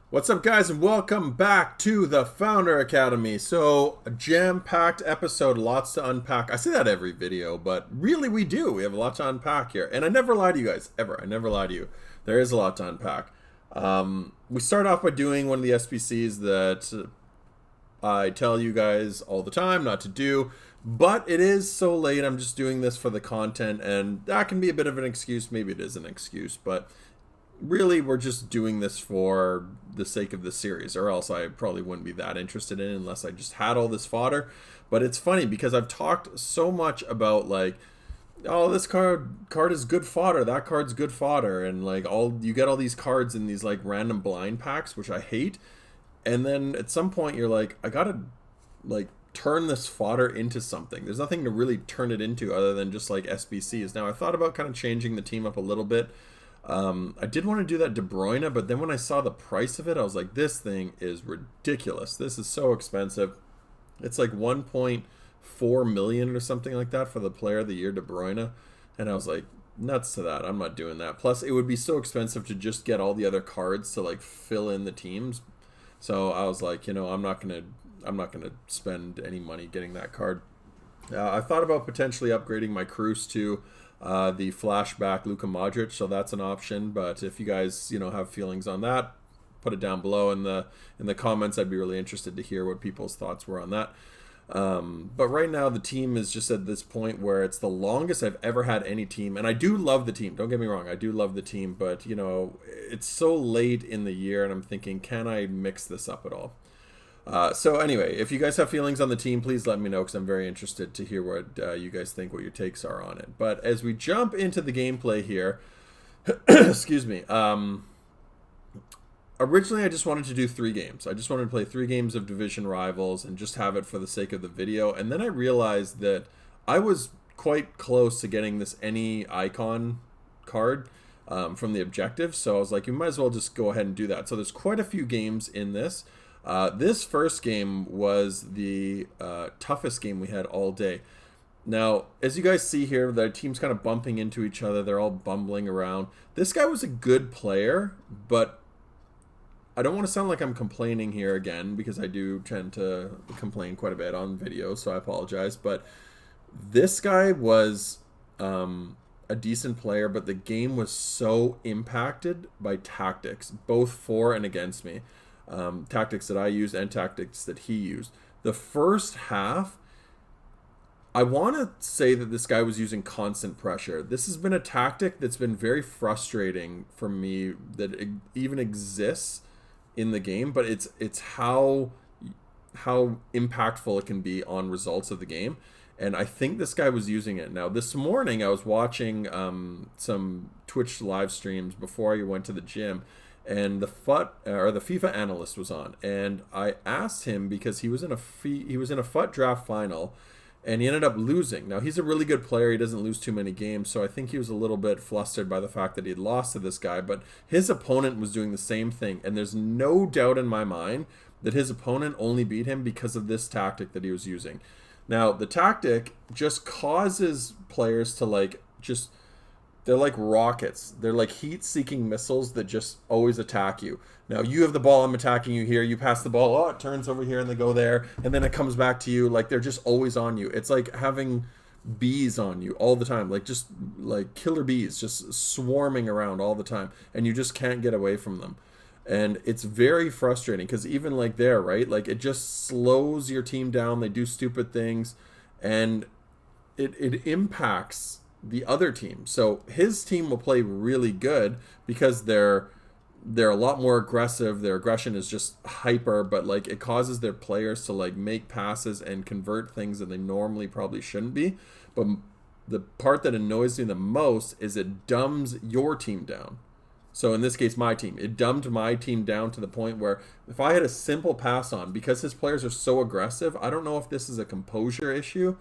What's up, guys, and welcome back to the Founder Academy. So, a jam-packed episode, lots to unpack. I say that every video, but really we do. We have a lot to unpack here. And I never lie to you guys, ever. I never lie to you. There is a lot to unpack. We start off by doing one of the SBCs that I tell you guys all the time not to do. But it is so late, I'm just doing this for the content, and that can be a bit of an excuse. Maybe it is an excuse, but really we're just doing this for the sake of the series, or else I probably wouldn't be that interested in it unless I just had all this fodder. But it's funny because I've talked so much about, like, oh, this card is good fodder, that card's good fodder, and like all you get all these cards in these like random blind packs, which I hate. And then at some point you're like, I gotta like turn this fodder into something. There's nothing to really turn it into other than just like SBCs. Now I thought about kind of changing the team up a little bit. I did want to do that De Bruyne, but then when I saw the price of it, I was like, this thing is ridiculous. This is so expensive. It's like 1.4 million or something like that for the player of the year, De Bruyne. And I was like, nuts to that. I'm not doing that. Plus, it would be so expensive to just get all the other cards to like fill in the teams. So I was like, I'm not gonna spend any money getting that card. I thought about potentially upgrading my Cruz to the flashback Luka Modric, so that's an option. But if you guys have feelings on that, put it down below in the comments. I'd be really interested to hear what people's thoughts were on that. But right now the team is just at this point where it's the longest I've ever had any team, and I do love the team, don't get me wrong, I do love the team, but it's so late in the year and I'm thinking, can I mix this up at all? So anyway, if you guys have feelings on the team, please let me know because I'm very interested to hear what you guys think, what your takes are on it. But as we jump into the gameplay here, excuse me, originally I just wanted to do 3 games. I just wanted to play 3 games of Division Rivals and just have it for the sake of the video. And then I realized that I was quite close to getting this any icon card from the objective. So I was like, you might as well just go ahead and do that. So there's quite a few games in this. This first game was the toughest game we had all day. Now, as you guys see here, their team's kind of bumping into each other. They're all bumbling around. This guy was a good player, but I don't want to sound like I'm complaining here again, because I do tend to complain quite a bit on videos, so I apologize. But this guy was a decent player, but the game was so impacted by tactics, both for and against me. Tactics that I used and tactics that he used. The first half, I want to say that this guy was using constant pressure. This has been a tactic that's been very frustrating for me that it even exists in the game, but it's how impactful it can be on results of the game. And I think this guy was using it. Now, this morning I was watching some Twitch live streams before I went to the gym, and the FIFA analyst was on, and I asked him because he was in a FUT draft final, and he ended up losing. Now, he's a really good player. He doesn't lose too many games, so I think he was a little bit flustered by the fact that he had lost to this guy, but his opponent was doing the same thing, and there's no doubt in my mind that his opponent only beat him because of this tactic that he was using. Now, the tactic just causes players to they're like rockets. They're like heat-seeking missiles that just always attack you. Now, you have the ball, I'm attacking you here. You pass the ball, oh, it turns over here and they go there. And then it comes back to you. Like, they're just always on you. It's like having bees on you all the time. Like, just like killer bees just swarming around all the time. And you just can't get away from them. And it's very frustrating because even like there, right? Like, it just slows your team down. They do stupid things. And it impacts the other team. So his team will play really good because they're a lot more aggressive. Their aggression is just hyper, but like it causes their players to like make passes and convert things that they normally probably shouldn't be. But the part that annoys me the most is it dumbs your team down. So in this case, my team, it dumbed my team down to the point where if I had a simple pass on, because his players are so aggressive, I don't know if this is a composure issue,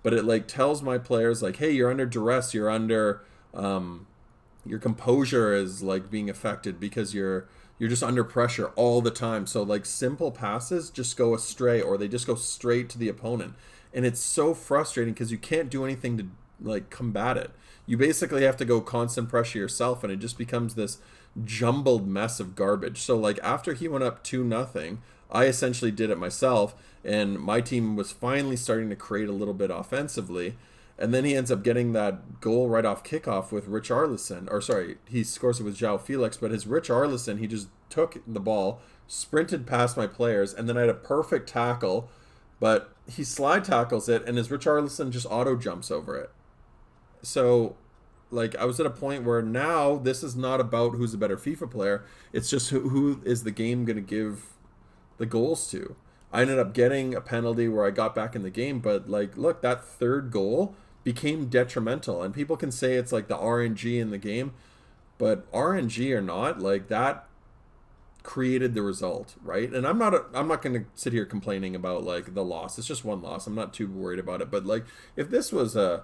but it like tells my players like, hey, you're under duress, you're under your composure is like being affected because you're just under pressure all the time. So like simple passes just go astray, or they just go straight to the opponent, and it's so frustrating because you can't do anything to like combat it. You basically have to go constant pressure yourself, and it just becomes this jumbled mess of garbage. So like after he went up 2-0, I essentially did it myself, and my team was finally starting to create a little bit offensively. And then he ends up getting that goal right off kickoff with Rich Arlison. Or sorry, he scores it with João Felix, but his Rich Arlison, he just took the ball, sprinted past my players, and then I had a perfect tackle, but he slide tackles it, and his Rich Arlison just auto jumps over it. So, like, I was at a point where now this is not about who's a better FIFA player. It's just who is the game going to give the goals to. I ended up getting a penalty where I got back in the game, but, like, look, that third goal became detrimental. And people can say it's, like, the RNG in the game, but RNG or not, like, that created the result, right? And I'm not going to sit here complaining about, like, the loss. It's just one loss. I'm not too worried about it. But, like, if this was a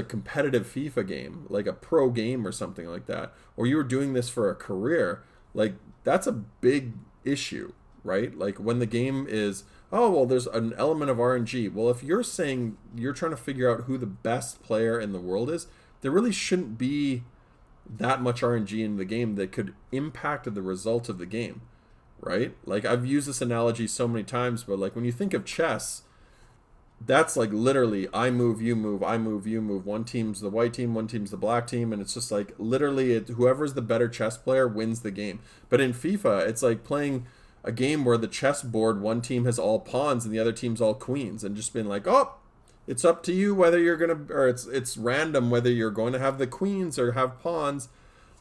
competitive FIFA game, like a pro game or something like that, or you were doing this for a career, like, that's a big issue, right? Like when the game is, oh, well, there's an element of RNG. Well, if you're saying you're trying to figure out who the best player in the world is, there really shouldn't be that much RNG in the game that could impact the result of the game, right? Like I've used this analogy so many times, but like when you think of chess, that's like literally I move, you move, I move, you move. One team's the white team, one team's the black team, and it's just like literally whoever's the better chess player wins the game. But in FIFA, it's like playing a game where the chessboard, one team has all pawns and the other team's all queens, and just being like, oh, it's up to you whether you're gonna, or it's random whether you're going to have the queens or have pawns.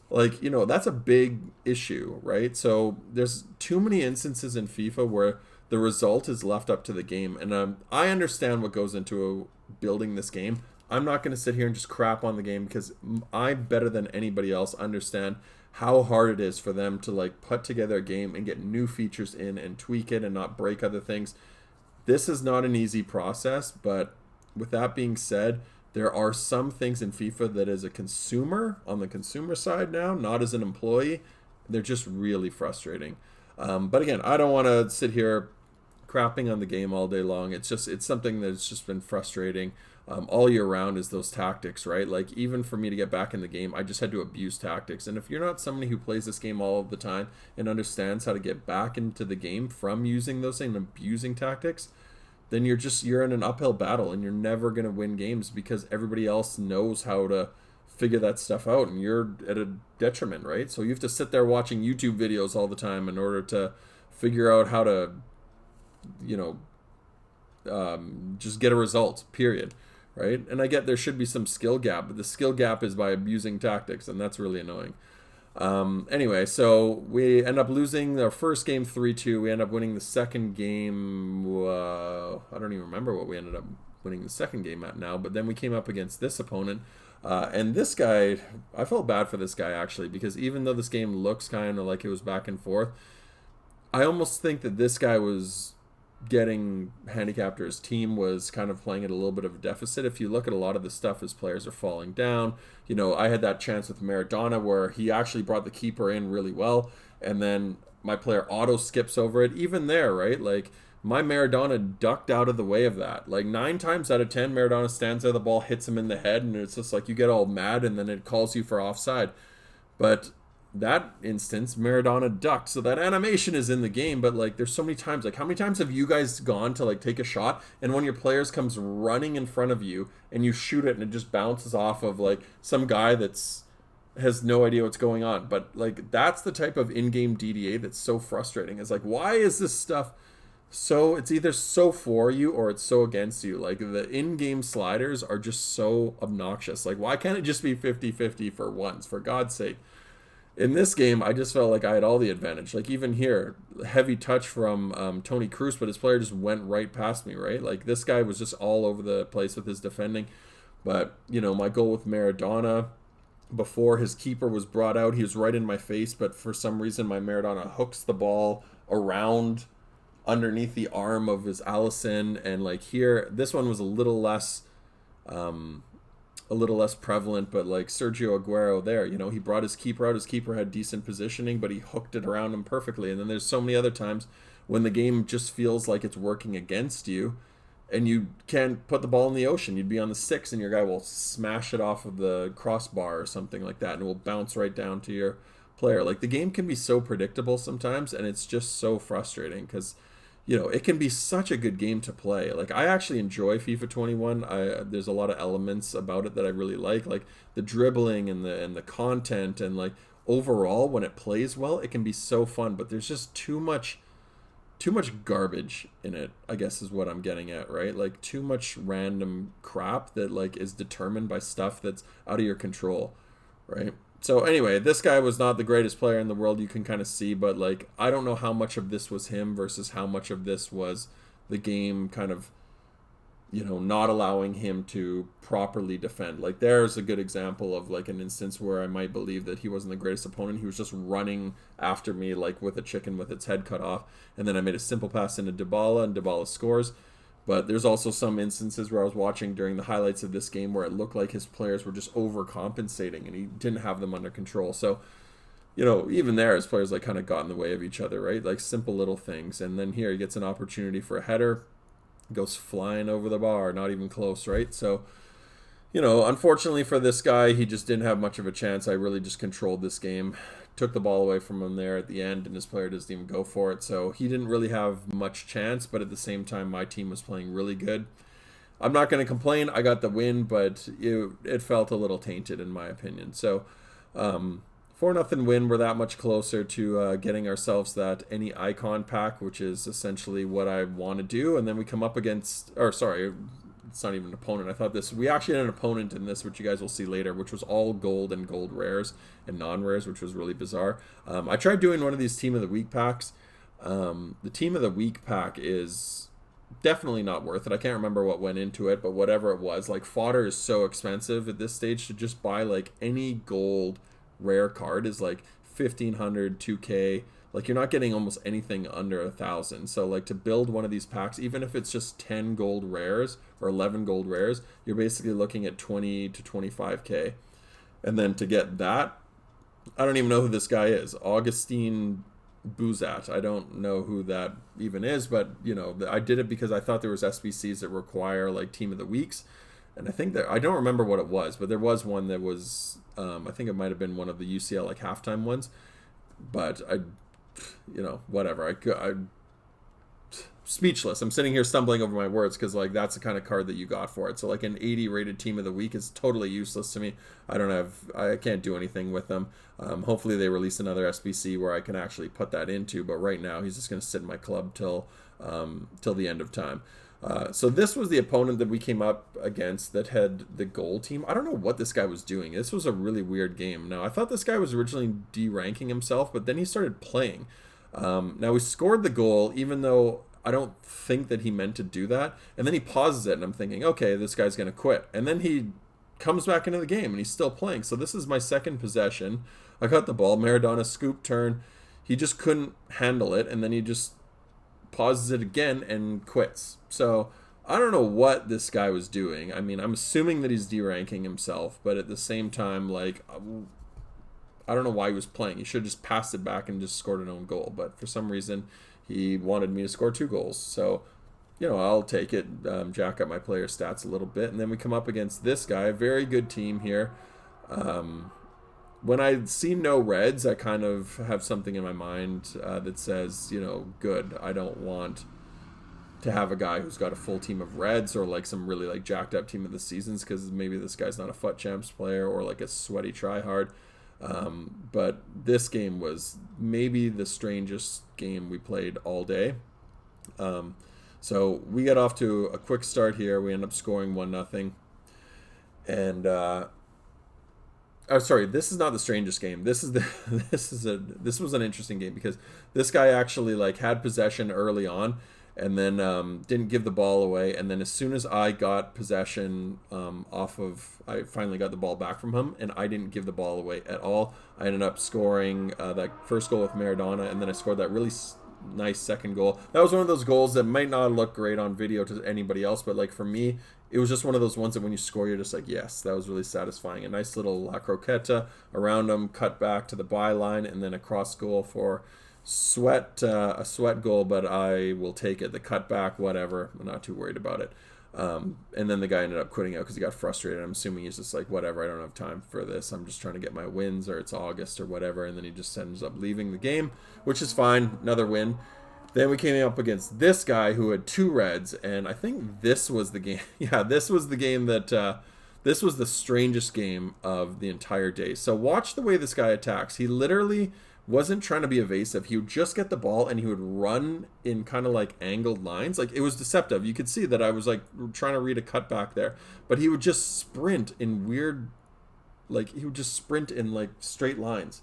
Like, you know, that's a big issue, right? So there's too many instances in FIFA where the result is left up to the game. And I understand what goes into building this game. I'm not going to sit here and just crap on the game because I, better than anybody else, understand how hard it is for them to like put together a game and get new features in and tweak it and not break other things. This is not an easy process, but with that being said, there are some things in FIFA that as a consumer, on the consumer side now, not as an employee, they're just really frustrating. But again, I don't want to sit here crapping on the game all day long. It's something that's just been frustrating all year round is those tactics, right? Like even for me to get back in the game, I just had to abuse tactics. And if you're not somebody who plays this game all of the time and understands how to get back into the game from using those things and abusing tactics, then you're in an uphill battle and you're never going to win games because everybody else knows how to figure that stuff out and you're at a detriment, right? So you have to sit there watching YouTube videos all the time in order to figure out how to, you know, just get a result, period, right? And I get there should be some skill gap, but the skill gap is by abusing tactics, and that's really annoying. Anyway, so we end up losing our first game 3-2. We end up winning the second game. I don't even remember what we ended up winning the second game at now, but then we came up against this opponent. And this guy, I felt bad for this guy actually, because even though this game looks kind of like it was back and forth, I almost think that this guy was getting handicapped, or his team was kind of playing at a little bit of a deficit. If you look at a lot of the stuff, his players are falling down. You know, I had that chance with Maradona where he actually brought the keeper in really well, and then my player auto skips over it. Even there, right? Like, my Maradona ducked out of the way of that. Like 9 times out of 10, Maradona stands there, the ball hits him in the head, and it's just like you get all mad, and then it calls you for offside. But that instance, Maradona ducked. So that animation is in the game, but like there's so many times, like how many times have you guys gone to like take a shot and one of your players comes running in front of you and you shoot it and it just bounces off of like some guy that's has no idea what's going on. But like that's the type of in-game DDA that's so frustrating. It's like, why is this stuff so, it's either so for you or it's so against you? Like the in-game sliders are just so obnoxious. Like why can't it just be 50-50 for once, for God's sake? In this game, I just felt like I had all the advantage. Like even here, heavy touch from Tony Kroos, but his player just went right past me, right? Like this guy was just all over the place with his defending. But, you know, my goal with Maradona, before his keeper was brought out, he was right in my face, but for some reason my Maradona hooks the ball around underneath the arm of his Allison. And like here, this one was a little less prevalent, but like Sergio Aguero there, you know, he brought his keeper out. His keeper had decent positioning, but he hooked it around him perfectly. And then there's so many other times when the game just feels like it's working against you and you can't put the ball in the ocean. You'd be on the 6 and your guy will smash it off of the crossbar or something like that, and it will bounce right down to your player. Like, the game can be so predictable sometimes, and it's just so frustrating because, it can be such a good game to play. Like, I actually enjoy FIFA 21. There's a lot of elements about it that I really like the dribbling and the content, and like overall when it plays well, it can be so fun. But there's just too much garbage in it, I guess is what I'm getting at, right? Like, too much random crap that like is determined by stuff that's out of your control, right? So anyway, this guy was not the greatest player in the world, you can kind of see, but like, I don't know how much of this was him versus how much of this was the game kind of, not allowing him to properly defend. Like, there's a good example of like an instance where I might believe that he wasn't the greatest opponent. He was just running after me like with a chicken with its head cut off, and then I made a simple pass into Dybala, and Dybala scores. But there's also some instances where I was watching during the highlights of this game where it looked like his players were just overcompensating and he didn't have them under control. So, even there, his players like kind of got in the way of each other, right? Like, simple little things. And then here he gets an opportunity for a header, goes flying over the bar, not even close, right? So, unfortunately for this guy, he just didn't have much of a chance. I really just controlled this game, took the ball away from him there at the end, and his player doesn't even go for it. So he didn't really have much chance, but at the same time, my team was playing really good. I'm not going to complain. I got the win, but it felt a little tainted in my opinion. So 4-0 win. We're that much closer to getting ourselves that any icon pack, which is essentially what I want to do. And then we come up against, it's not even an opponent. I thought we actually had an opponent in this, which you guys will see later, which was all gold and gold rares and non-rares, which was really bizarre. I tried doing one of these Team of the Week packs. The Team of the Week pack is definitely not worth it. I can't remember what went into it, but whatever it was, like, fodder is so expensive at this stage to just buy like any gold rare card is like 1,500, 2K. Like, you're not getting almost anything under 1,000. So like, to build one of these packs, even if it's just 10 gold rares or 11 gold rares, you're basically looking at 20 to 25K. And then to get that, I don't even know who this guy is. Augustine Bouzat. I don't know who that even is, but I did it because I thought there was SBCs that require like Team of the Weeks. And I think that, I don't remember what it was, but there was one that was, I think it might have been one of the UCL like halftime ones. But whatever. I'm speechless. I'm sitting here stumbling over my words because like, that's the kind of card that you got for it. So like, an 80 rated Team of the Week is totally useless to me. I can't do anything with them. Hopefully they release another SBC where I can actually put that into, but right now he's just going to sit in my club till the end of time. So this was the opponent that we came up against that had the goal team. I don't know what this guy was doing. This was a really weird game. Now, I thought this guy was originally de-ranking himself, but then he started playing. Now, he scored the goal, even though I don't think that he meant to do that. And then he pauses it, and I'm thinking, okay, this guy's going to quit. And then he comes back into the game, and he's still playing. So this is my second possession. I got the ball. Maradona scoop turn. He just couldn't handle it, and then he just pauses it again and quits. So I don't know what this guy was doing. I mean, I'm assuming that he's de-ranking himself, but at the same time, like, I don't know why he was playing. He should have just passed it back and just scored an own goal. But for some reason, he wanted me to score 2 goals. So, I'll take it, jack up my player stats a little bit. And then we come up against this guy, a very good team here. When I see no reds, I kind of have something in my mind that says, good. I don't want to have a guy who's got a full team of reds or like some really like jacked up team of the seasons, because maybe this guy's not a FUT Champs player or like a sweaty tryhard. But this game was maybe the strangest game we played all day. So we get off to a quick start here. We end up scoring 1-0. And sorry, this is not the strangest game. This was an interesting game because this guy actually like had possession early on and then didn't give the ball away. And then as soon as I got possession I finally got the ball back from him, and I didn't give the ball away at all. I ended up scoring that first goal with Maradona, and then I scored that really nice second goal. That was one of those goals that might not look great on video to anybody else, but like for me, it was just one of those ones that when you score, you're just like, yes, that was really satisfying. A nice little La Croqueta around him, cut back to the byline, and then a cross goal for a sweat goal, but I will take it. The cutback, whatever. I'm not too worried about it. And then the guy ended up quitting out because he got frustrated. I'm assuming he's just like, whatever, I don't have time for this. I'm just trying to get my wins, or it's August or whatever. And then he just ends up leaving the game, which is fine. Another win. Then we came up against this guy who had 2 reds, and I think this was the game. Yeah, this was the game that, this was the strangest game of the entire day. So watch the way this guy attacks. He literally wasn't trying to be evasive. He would just get the ball and he would run in kind of like angled lines. Like, it was deceptive. You could see that I was like trying to read a cutback there, but he would just sprint in weird, like he would just sprint in like straight lines.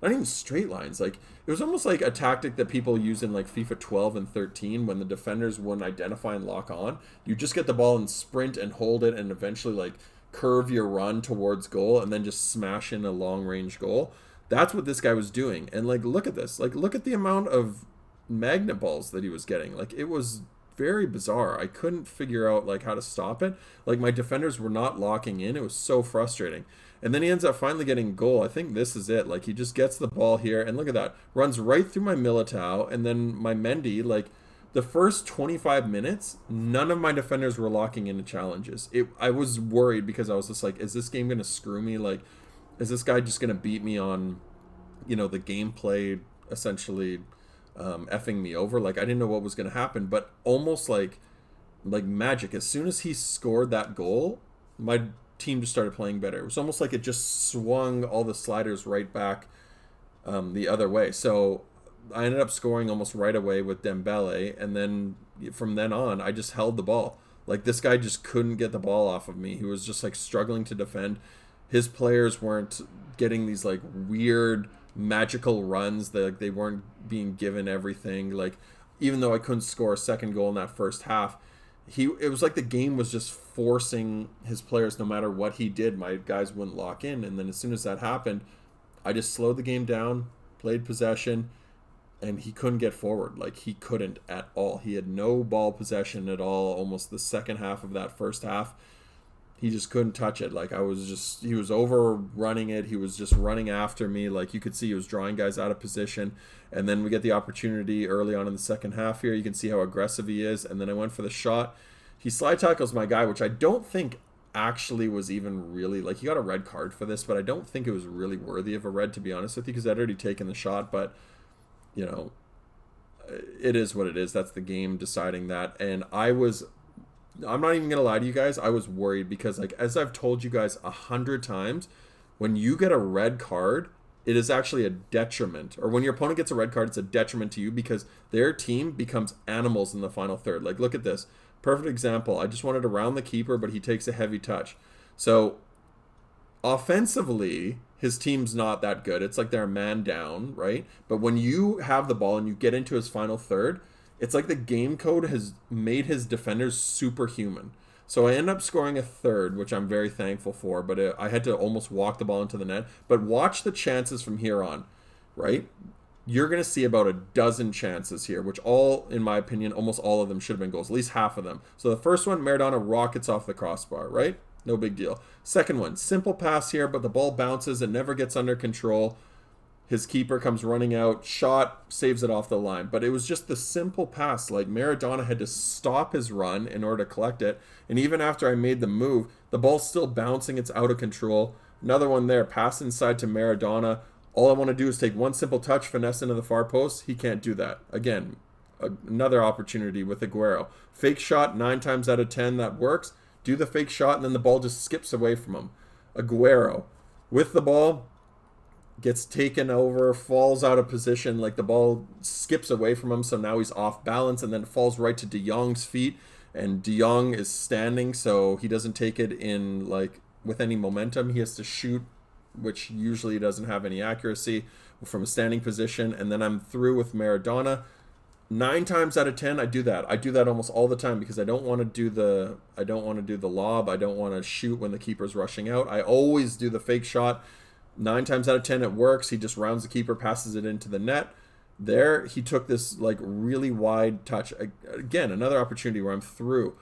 Not even straight lines. Like, it was almost like a tactic that people use in like FIFA 12 and 13 when the defenders wouldn't identify and lock on. You just get the ball and sprint and hold it and eventually like curve your run towards goal and then just smash in a long range goal. That's what this guy was doing. And like, look at this. Like, look at the amount of magnet balls that he was getting. Like, it was very bizarre. I couldn't figure out like how to stop it. Like, my defenders were not locking in. It was so frustrating. And then he ends up finally getting a goal. I think this is it. Like, he just gets the ball here, and look at that. Runs right through my Militao, and then my Mendy, like, the first 25 minutes, none of my defenders were locking into challenges. I was worried because I was just like, is this game going to screw me? Like, is this guy just going to beat me on, you know, the gameplay essentially effing me over? Like, I didn't know what was going to happen, but almost like magic. As soon as he scored that goal, my team just started playing better. It was almost like it just swung all the sliders right back the other way. So I ended up scoring almost right away with Dembele, and then from then on, I just held the ball. Like, this guy just couldn't get the ball off of me. He was just like struggling to defend. His players weren't getting these like weird magical runs. They weren't being given everything. Like, even though I couldn't score a second goal in that first half, it was like the game was just forcing his players. No matter what he did, my guys wouldn't lock in. And then as soon as that happened, I just slowed the game down, played possession, and he couldn't get forward. Like, he couldn't at all. He had no ball possession at all. Almost the second half of that first half, he just couldn't touch it. Like, he was overrunning it. He was just running after me. Like, you could see he was drawing guys out of position. And then we get the opportunity early on in the second half here. You can see how aggressive he is. And then I went for the shot. He slide tackles my guy, which I don't think actually was even really, like, he got a red card for this, but I don't think it was really worthy of a red, to be honest with you, because I'd already taken the shot. But, you know, it is what it is. That's the game deciding that. And I'm not even going to lie to you guys, I was worried because, like, as I've told you guys 100 times, when you get a red card, it is actually a detriment. Or when your opponent gets a red card, it's a detriment to you because their team becomes animals in the final third. Like, look at this. Perfect example. I just wanted to round the keeper, but he takes a heavy touch. So, offensively, his team's not that good. It's like they're a man down, right? But when you have the ball and you get into his final third, it's like the game code has made his defenders superhuman. So I end up scoring a third, which I'm very thankful for, but I had to almost walk the ball into the net. But watch the chances from here on, right? You're going to see about a dozen chances here, which all, in my opinion, almost all of them should have been goals, at least half of them. So the first one, Maradona rockets off the crossbar, right? No big deal. Second one, simple pass here, but the ball bounces and never gets under control. His keeper comes running out, shot, saves it off the line. But it was just the simple pass. Like, Maradona had to stop his run in order to collect it. And even after I made the move, the ball's still bouncing. It's out of control. Another one there, pass inside to Maradona. All I want to do is take one simple touch, finesse into the far post. He can't do that. Again, another opportunity with Aguero. Fake shot, 9 times out of 10, that works. Do the fake shot, and then the ball just skips away from him. Aguero, with the ball, gets taken over, falls out of position, like the ball skips away from him, so now he's off balance, and then falls right to De Jong's feet, and De Jong is standing, so he doesn't take it in, like, with any momentum. He has to shoot, which usually doesn't have any accuracy from a standing position, and then I'm through with Maradona. 9 times out of 10, I do that. I do that almost all the time because I don't want to do the lob. I don't want to shoot when the keeper's rushing out. I always do the fake shot. 9 times out of 10, it works. He just rounds the keeper, passes it into the net. There, he took this like really wide touch. Again, another opportunity where I'm through.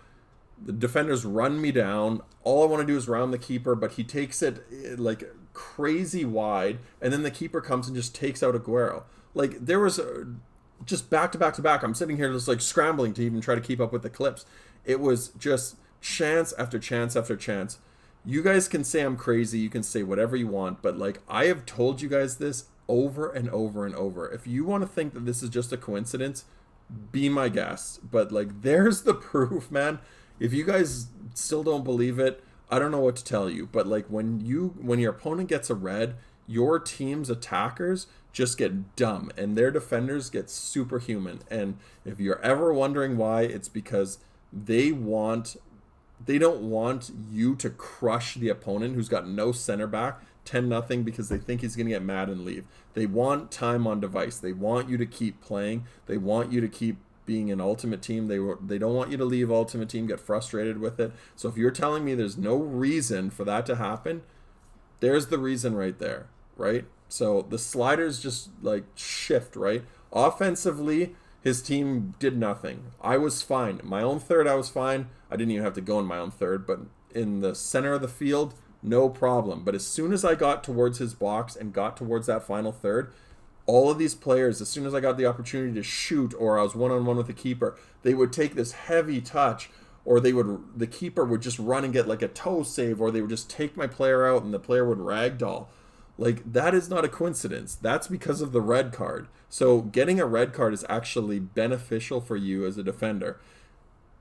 The defenders run me down. All I want to do is round the keeper, but he takes it like crazy wide, and then the keeper comes and just takes out Aguero. Like, there was just back to back to back. I'm sitting here just like scrambling to even try to keep up with the clips. It was just chance after chance after chance. You guys can say I'm crazy, you can say whatever you want, but like I have told you guys this over and over and over. If you want to think that this is just a coincidence, be my guest. But like there's the proof, man. If you guys still don't believe it, I don't know what to tell you. But like when your opponent gets a red, your team's attackers just get dumb and their defenders get superhuman. And if you're ever wondering why, it's because they don't want you to crush the opponent who's got no center back 10-0 because they think he's going to get mad and leave. They want time on device. They want you to keep playing. They want you to keep being an ultimate team. They don't want you to leave ultimate team, get frustrated with it. So if you're telling me there's no reason for that to happen, there's the reason right there, right? So the sliders just like shift, right? Offensively, his team did nothing. I was fine. My own third, I was fine. I didn't even have to go in my own third, but in the center of the field, no problem. But as soon as I got towards his box and got towards that final third, all of these players, as soon as I got the opportunity to shoot or I was one-on-one with the keeper, they would take this heavy touch, or the keeper would just run and get like a toe save, or they would just take my player out and the player would ragdoll. Like, that is not a coincidence. That's because of the red card. So getting a red card is actually beneficial for you as a defender.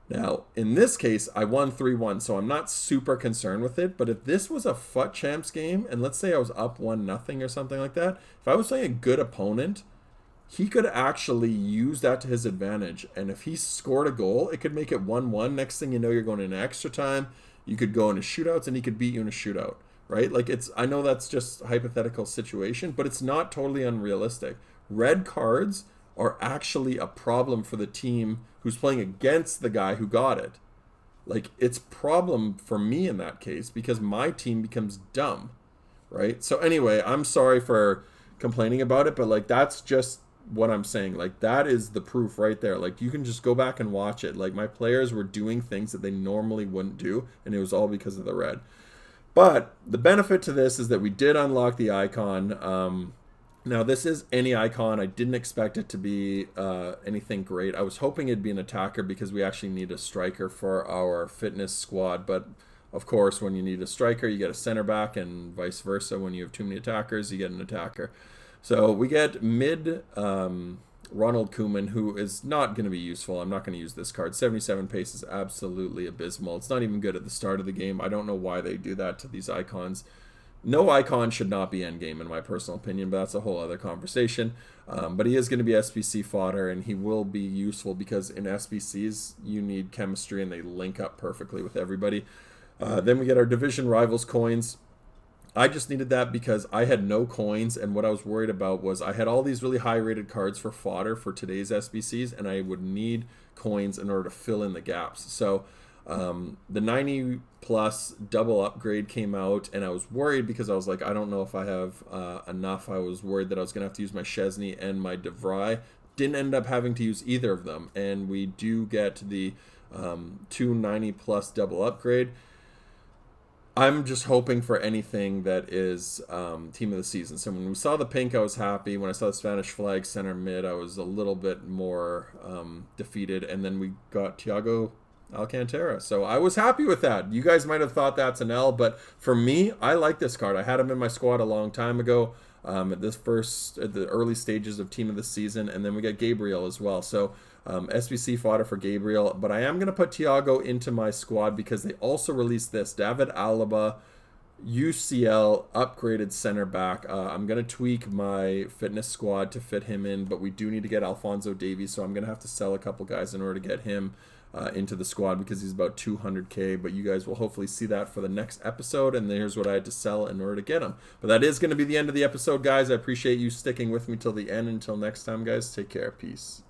Now, in this case, I won 3-1, so I'm not super concerned with it. But if this was a FUT Champs game, and let's say I was up 1-0 or something like that, if I was playing a good opponent, he could actually use that to his advantage. And if he scored a goal, it could make it 1-1. Next thing you know, you're going into extra time. You could go into shootouts, and he could beat you in a shootout. Right? Like, I know that's just a hypothetical situation, but it's not totally unrealistic. Red cards are actually a problem for the team who's playing against the guy who got it. Like, it's a problem for me in that case because my team becomes dumb, right? So anyway, I'm sorry for complaining about it, but like that's just what I'm saying. Like, that is the proof right there. Like, you can just go back and watch it. Like, my players were doing things that they normally wouldn't do, and it was all because of the red. But the benefit to this is that we did unlock the icon. Now, this is any icon. I didn't expect it to be anything great. I was hoping it'd be an attacker because we actually need a striker for our fitness squad. But, of course, when you need a striker, you get a center back, and vice versa. When you have too many attackers, you get an attacker. So we get mid Ronald Koeman, who is not going to be useful. I'm not going to use this card. 77 pace is absolutely abysmal. It's not even good at the start of the game. I don't know why they do that to these icons. No icon should not be endgame in my personal opinion, but that's a whole other conversation. But he is going to be SBC fodder, and he will be useful because in SBCs you need chemistry and they link up perfectly with everybody. Then we get our division rivals coins. I just needed that because I had no coins, and what I was worried about was I had all these really high rated cards for fodder for today's SBCs, and I would need coins in order to fill in the gaps. So the 90 plus double upgrade came out, and I was worried because I was like, I don't know if I have enough. I was worried that I was going to have to use my Chesney and my DeVry. Didn't end up having to use either of them, and we do get the 290 plus double upgrade. I'm just hoping for anything that is team of the season. So when we saw the pink, I was happy. When I saw the Spanish flag center mid, I was a little bit more defeated. And then we got Thiago Alcantara. So I was happy with that. You guys might have thought that's an L, but for me, I like this card. I had him in my squad a long time ago at the early stages of team of the season. And then we got Gabriel as well. So SBC fodder for Gabriel, but I am going to put Thiago into my squad because they also released this David Alaba UCL upgraded center back. I'm going to tweak my fitness squad to fit him in, but we do need to get Alphonso Davies, so I'm going to have to sell a couple guys in order to get him into the squad because he's about 200k, but you guys will hopefully see that for the next episode, and here's what I had to sell in order to get him. But that is going to be the end of the episode, guys. I appreciate you sticking with me till the end. Until next time, guys, take care. Peace.